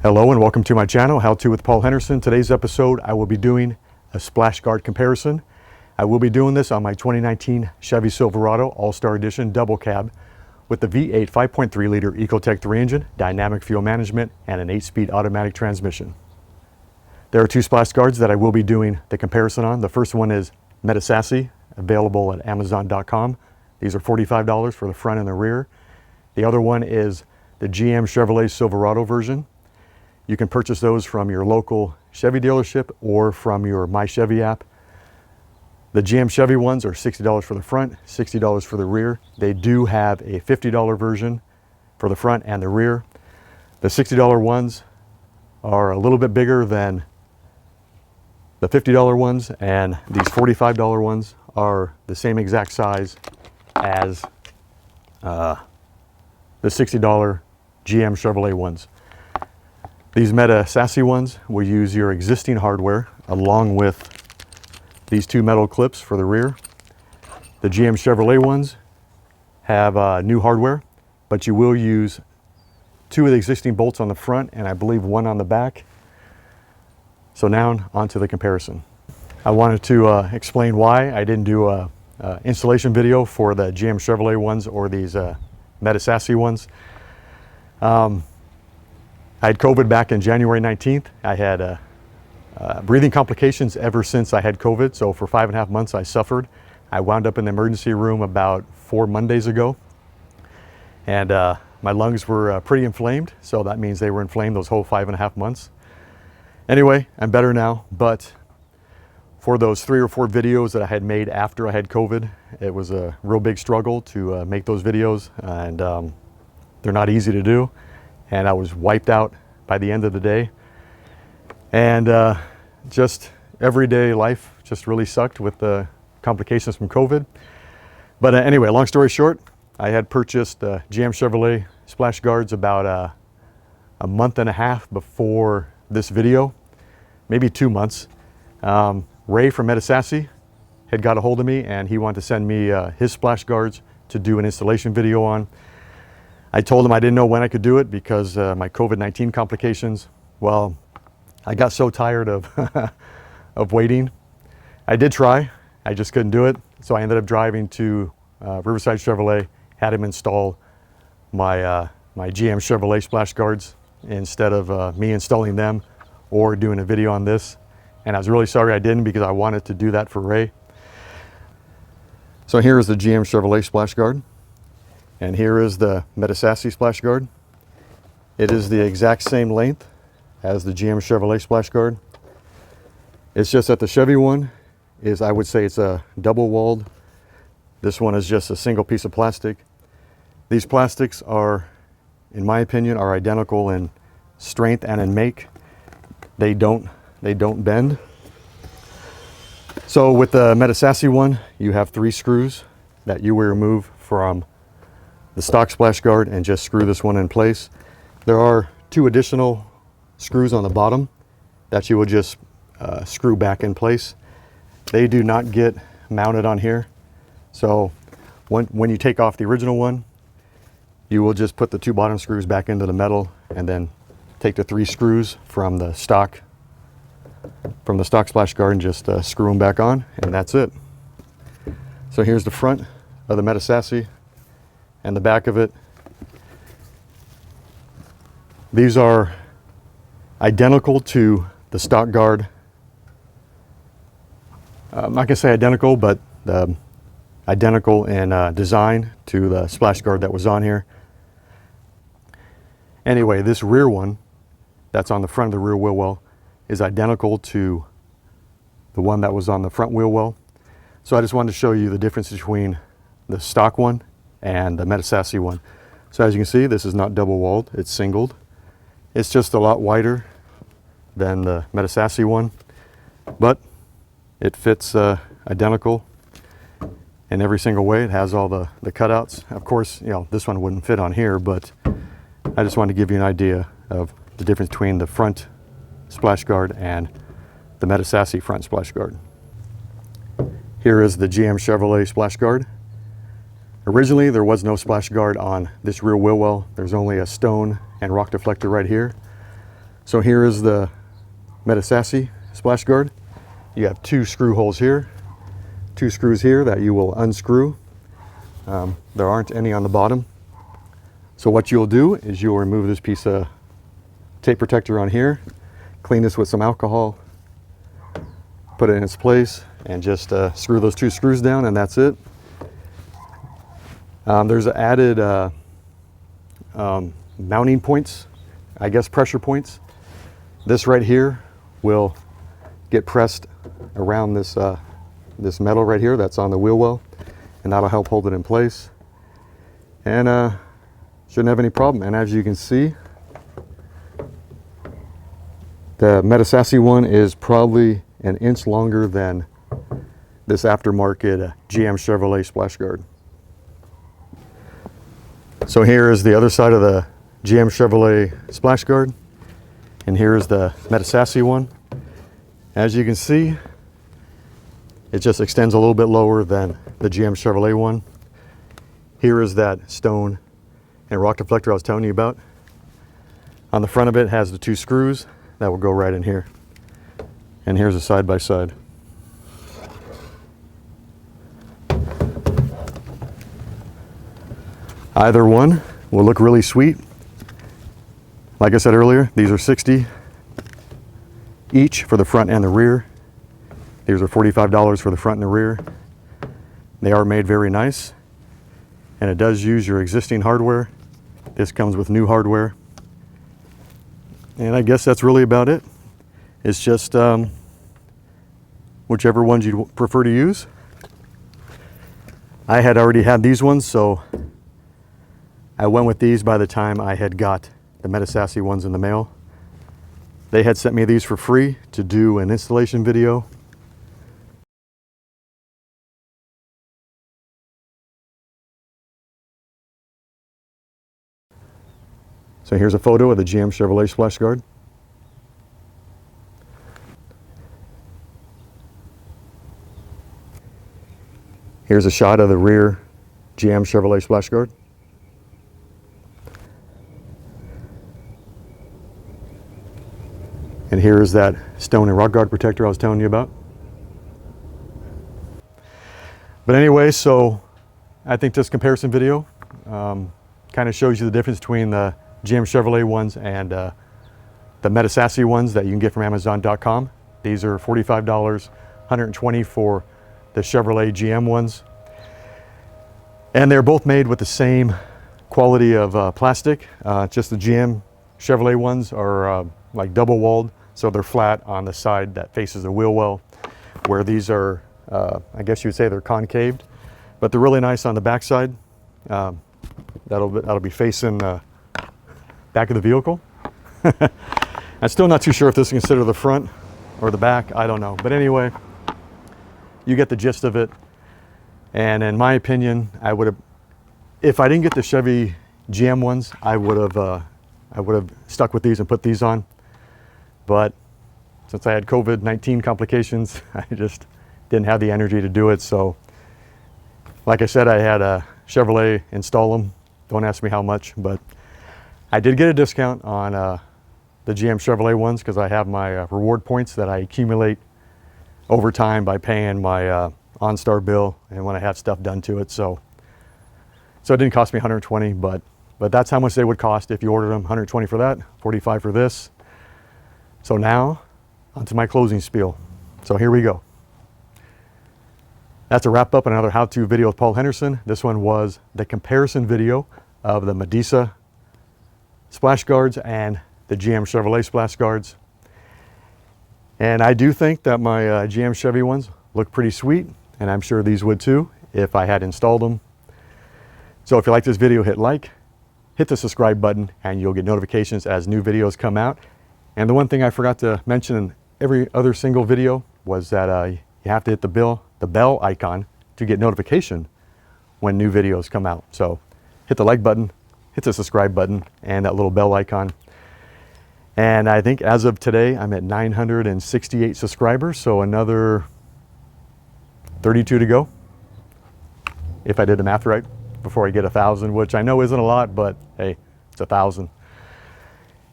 Hello and welcome to my channel, How To with Paul Henderson. Today's episode, I will be doing a splash guard comparison. I will be doing this on my 2019 Chevy Silverado All-Star Edition double cab with the V8 5.3 liter Ecotec 3 engine, dynamic fuel management, and an 8-speed automatic transmission. There are two splash guards that I will be doing the comparison on. The first one is MEDESASI, available at Amazon.com. These are $45 for the front and the rear. The other one is the GM Chevrolet Silverado version. You can purchase those from your local Chevy dealership or from your My Chevy app. The GM Chevy ones are $60 for the front, $60 for the rear. They do have a $50 version for the front and the rear. The $60 ones are a little bit bigger than the $50 ones, and these $45 ones are the same exact size as the $60 GM Chevrolet ones. These MEDESASI ones will use your existing hardware along with these two metal clips for the rear. The GM Chevrolet ones have new hardware, but you will use two of the existing bolts on the front and I believe one on the back. So now onto the comparison. I wanted to explain why I didn't do a installation video for the GM Chevrolet ones or these MEDESASI ones. I had COVID back in January 19th. I had breathing complications ever since I had COVID. So for 5.5 months I suffered. I wound up in the emergency room about 4 Mondays ago. And my lungs were pretty inflamed. So that means they were inflamed those whole 5.5 months. Anyway, I'm better now. But for those 3 or 4 videos that I had made after I had COVID, it was a real big struggle to make those videos. And they're not easy to do. And I was wiped out by the end of the day. And just everyday life just really sucked with the complications from COVID. But anyway, long story short, I had purchased GM Chevrolet splash guards about a month and a half before this video, maybe 2 months. Ray from MEDESASI had got a hold of me and he wanted to send me his splash guards to do an installation video on. I told him I didn't know when I could do it because my COVID-19 complications. Well, I got so tired of of waiting. I did try, I just couldn't do it. So I ended up driving to Riverside Chevrolet, had him install my my GM Chevrolet splash guards instead of me installing them or doing a video on this. And I was really sorry I didn't because I wanted to do that for Ray. So here is the GM Chevrolet splash guard. And here is the MEDESASI splash guard. It is the exact same length as the GM Chevrolet splash guard. It's just that the Chevy one is, I would say it's a double walled. This one is just a single piece of plastic. These plastics are, in my opinion, are identical in strength and in make. They don't bend. So with the MEDESASI one, you have 3 screws that you will remove from the stock splash guard and just screw this one in place. There are 2 additional screws on the bottom that you will just screw back in place. They do not get mounted on here. So when you take off the original one, you will just put the 2 bottom screws back into the metal and then take the 3 screws from the stock splash guard and just screw them back on, and that's it. So here's the front of the MEDESASI and the back of it. These are identical to the stock guard. I'm not gonna say identical, but identical in design to the splash guard that was on here. Anyway, this rear one that's on the front of the rear wheel well is identical to the one that was on the front wheel well. So I just wanted to show you the difference between the stock one and the MEDESASI one. So as you can see, this is not double walled, it's singled. It's just a lot wider than the MEDESASI one, but it fits identical in every single way. It has all the cutouts. Of course, you know, this one wouldn't fit on here, but I just wanted to give you an idea of the difference between the front splash guard and the MEDESASI front splash guard. Here is the GM Chevrolet splash guard. Originally, there was no splash guard on this rear wheel well. There's only a stone and rock deflector right here. So here is the MEDESASI splash guard. You have 2 screw holes here, 2 screws here that you will unscrew. There aren't any on the bottom. So what you'll do is you'll remove this piece of tape protector on here, clean this with some alcohol, put it in its place, and just screw those 2 screws down, and that's it. There's added mounting points, I guess pressure points. This right here will get pressed around this this metal right here that's on the wheel well, and that'll help hold it in place, and shouldn't have any problem. And as you can see, the MEDESASI one is probably an inch longer than this aftermarket GM Chevrolet splash guard. So here is the other side of the GM Chevrolet splash guard, and here is the MEDESASI one. As you can see, it just extends a little bit lower than the GM Chevrolet one. Here is that stone and rock deflector I was telling you about. On the front of it has the 2 screws that will go right in here. And here's a side-by-side. Either one will look really sweet. Like I said earlier, these are $60 each for the front and the rear. These are $45 for the front and the rear. They are made very nice, and it does use your existing hardware. This comes with new hardware. And I guess that's really about it. It's just whichever ones you prefer to use. I had already had these ones, so I went with these by the time I had got the MEDESASI ones in the mail. They had sent me these for free to do an installation video. So here's a photo of the GM Chevrolet splash guard. Here's a shot of the rear GM Chevrolet splash guard. And here is that stone and rock guard protector I was telling you about. But anyway, so I think this comparison video kind of shows you the difference between the GM Chevrolet ones and the MEDESASI ones that you can get from Amazon.com. These are $45, $120 for the Chevrolet GM ones. And they're both made with the same quality of plastic. Just the GM Chevrolet ones are like double walled, so they're flat on the side that faces the wheel well, where these are, I guess you would say they're concaved, but they're really nice on the back side. That'll be facing back of the vehicle. I'm still not too sure if this is considered the front or the back, I don't know. But anyway, you get the gist of it. And in my opinion, I would have, if I didn't get the Chevy GM ones, I would have stuck with these and put these on. But since I had COVID-19 complications, I just didn't have the energy to do it. So like I said, I had a Chevrolet install them. Don't ask me how much, but I did get a discount on the GM Chevrolet ones because I have my reward points that I accumulate over time by paying my OnStar bill and when I have stuff done to it. So it didn't cost me $120, but that's how much they would cost if you ordered them. $120 for that, $45 for this. So now onto my closing spiel. So here we go. That's a wrap up on another how-to video with Paul Henderson. This one was the comparison video of the MEDESA splash guards and the GM Chevrolet splash guards. And I do think that my GM Chevy ones look pretty sweet, and I'm sure these would too if I had installed them. So if you like this video, hit like, hit the subscribe button, and you'll get notifications as new videos come out. And the one thing I forgot to mention in every other single video was that you have to hit the bell icon to get notification when new videos come out. So hit the like button, hit the subscribe button, and that little bell icon. And I think as of today, I'm at 968 subscribers, so another 32 to go, if I did the math right, before I get 1,000, which I know isn't a lot, but hey, it's 1,000.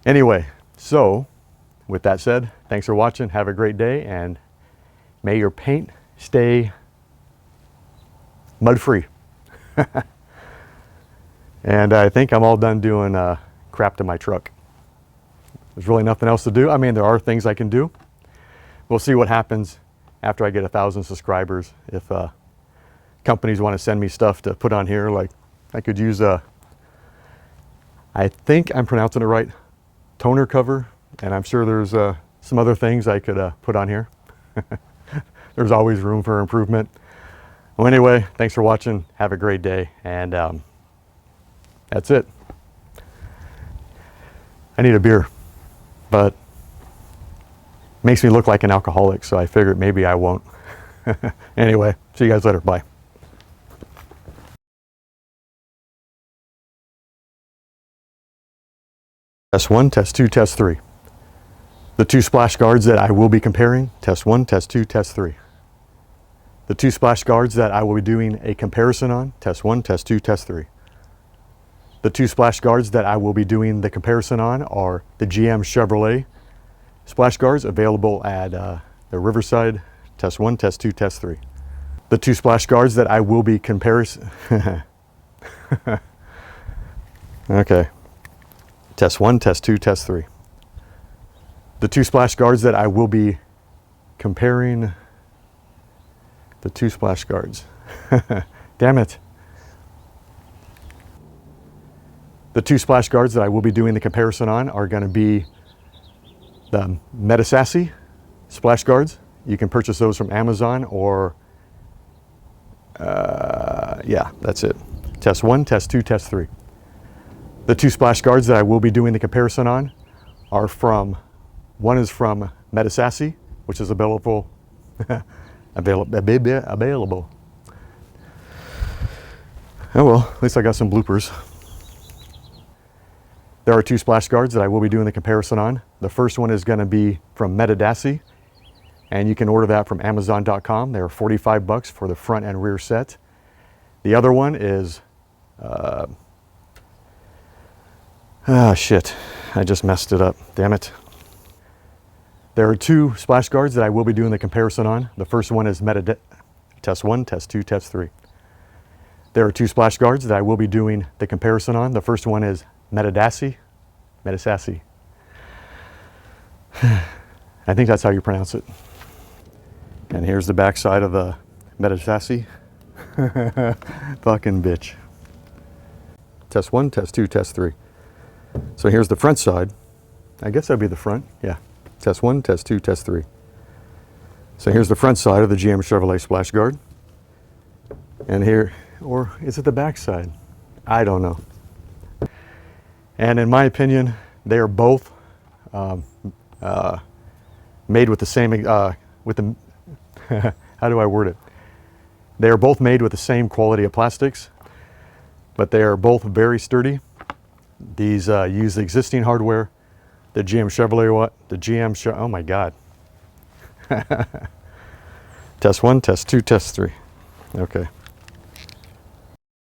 Anyway, so with that said, thanks for watching. Have a great day, and may your paint stay mud free. And I think I'm all done doing crap to my truck. There's really nothing else to do. I mean, there are things I can do. We'll see what happens after I get 1,000 subscribers. If companies want to send me stuff to put on here, like I could use I think I'm pronouncing it right, toner cover, and I'm sure there's some other things I could put on here. There's always room for improvement. Well, anyway, thanks for watching. Have a great day, and that's it. I need a beer, but makes me look like an alcoholic, so I figured maybe I won't. Anyway, see you guys later. Bye. Test 1, test 2, test 3. The 2 splash guards that I will be comparing, test 1, test 2, test 3. The 2 splash guards that I will be doing a comparison on, test 1, test 2, test 3. The 2 splash guards that I will be doing the comparison on are the GM Chevrolet splash guards available at the Riverside, test 1, test 2, test 3. The 2 splash guards that I will be comparison. Okay. Test 1, test 2, test 3. The 2 splash guards that I will be comparing. The 2 splash guards. Damn it. The 2 splash guards that I will be doing the comparison on are going to be the MEDESASI splash guards. You can purchase those from Amazon or, yeah, that's it. Test 1, test 2, test 3. The 2 splash guards that I will be doing the comparison on are from, one is from MEDESASI, which is available, available. Oh well, at least I got some bloopers. There are 2 splash guards that I will be doing the comparison on. The first one is going to be from MEDESASI, and you can order that from Amazon.com. They're $45 for the front and rear set. The other one is, shit, I just messed it up, damn it. There are 2 splash guards that I will be doing the comparison on. The first one is test 1, test 2, test 3. There are 2 splash guards that I will be doing the comparison on. The first one is MEDESASI. I think that's how you pronounce it. And here's the back side of the MEDESASI. Fucking bitch. Test 1, test 2, test 3. So here's the front side. I guess that'd be the front. Yeah. Test 1, test 2, test 3. So here's the front side of the GM Chevrolet splash guard. And here, or is it the back side? I don't know. And in my opinion, they are both made with the same, with the, how do I word it? They are both made with the same quality of plastics, but they are both very sturdy. These use the existing hardware. The GM Chevrolet, oh my God. Test 1, test 2, test 3. Okay.